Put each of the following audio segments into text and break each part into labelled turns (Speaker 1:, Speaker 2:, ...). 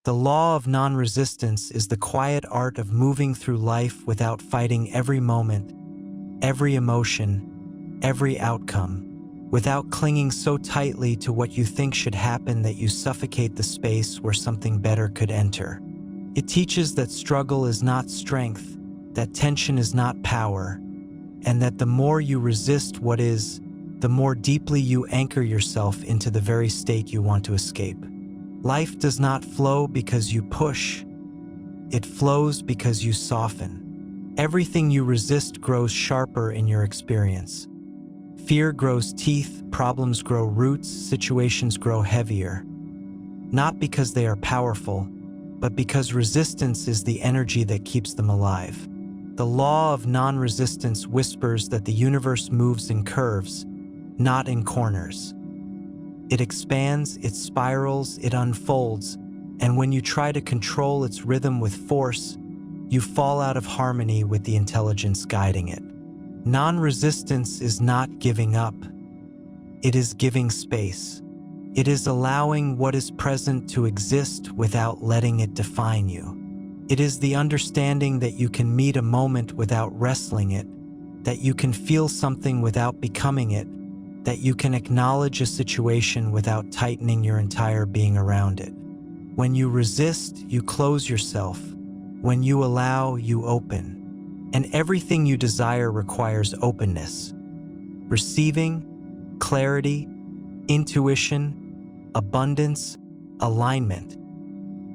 Speaker 1: The law of non-resistance is the quiet art of moving through life without fighting every moment, every emotion, every outcome, without clinging so tightly to what you think should happen that you suffocate the space where something better could enter. It teaches that struggle is not strength, that tension is not power, and that the more you resist what is, the more deeply you anchor yourself into the very state you want to escape. Life does not flow because you push. It flows because you soften. Everything you resist grows sharper in your experience. Fear grows teeth, problems grow roots, situations grow heavier. Not because they are powerful, but because resistance is the energy that keeps them alive. The law of non-resistance whispers that the universe moves in curves, not in corners. It expands, it spirals, it unfolds, and when you try to control its rhythm with force, you fall out of harmony with the intelligence guiding it. Non-resistance is not giving up. It is giving space. It is allowing what is present to exist without letting it define you. It is the understanding that you can meet a moment without wrestling it, that you can feel something without becoming it, that you can acknowledge a situation without tightening your entire being around it. When you resist, you close yourself. When you allow, you open. And everything you desire requires openness. Receiving, clarity, intuition, abundance, alignment.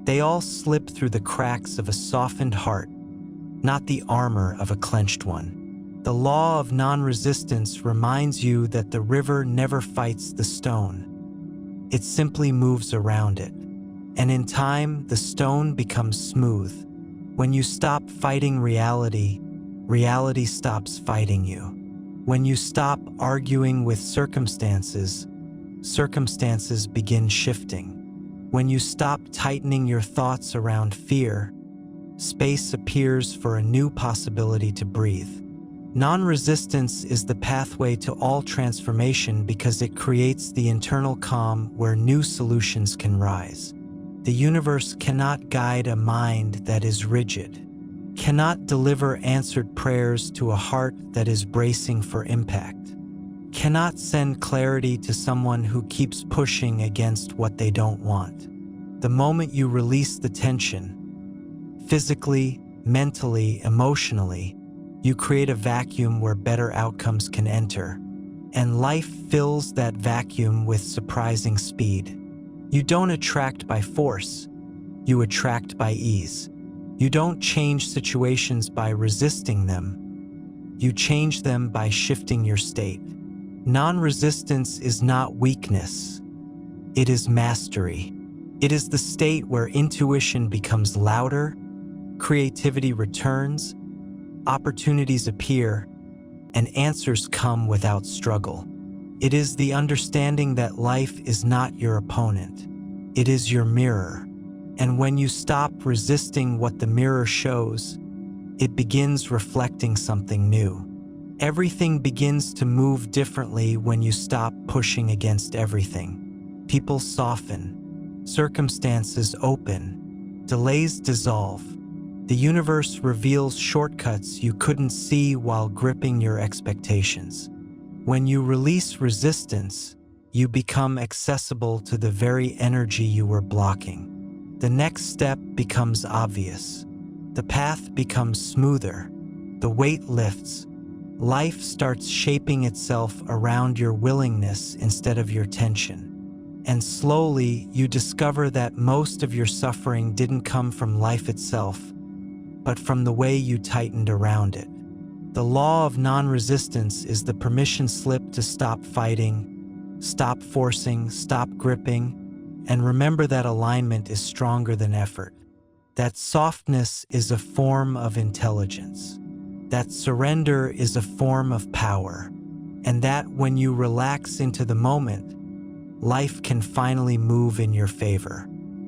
Speaker 1: They all slip through the cracks of a softened heart, not the armor of a clenched one. The law of non-resistance reminds you that the river never fights the stone. It simply moves around it. And in time, the stone becomes smooth. When you stop fighting reality, reality stops fighting you. When you stop arguing with circumstances, circumstances begin shifting. When you stop tightening your thoughts around fear, space appears for a new possibility to breathe. Non-resistance is the pathway to all transformation because it creates the internal calm where new solutions can rise. The universe cannot guide a mind that is rigid, cannot deliver answered prayers to a heart that is bracing for impact, cannot send clarity to someone who keeps pushing against what they don't want. The moment you release the tension, physically, mentally, emotionally, you create a vacuum where better outcomes can enter, and life fills that vacuum with surprising speed. You don't attract by force, you attract by ease. You don't change situations by resisting them, you change them by shifting your state. Non-resistance is not weakness, it is mastery. It is the state where intuition becomes louder, creativity returns, opportunities appear, and answers come without struggle. It is the understanding that life is not your opponent. It is your mirror. And when you stop resisting what the mirror shows, it begins reflecting something new. Everything begins to move differently when you stop pushing against everything. People soften, circumstances open, delays dissolve. The universe reveals shortcuts you couldn't see while gripping your expectations. When you release resistance, you become accessible to the very energy you were blocking. The next step becomes obvious. The path becomes smoother. The weight lifts. Life starts shaping itself around your willingness instead of your tension. And slowly, you discover that most of your suffering didn't come from life itself, but from the way you tightened around it. The law of non-resistance is the permission slip to stop fighting, stop forcing, stop gripping, and remember that alignment is stronger than effort. That softness is a form of intelligence. That surrender is a form of power. And that when you relax into the moment, life can finally move in your favor.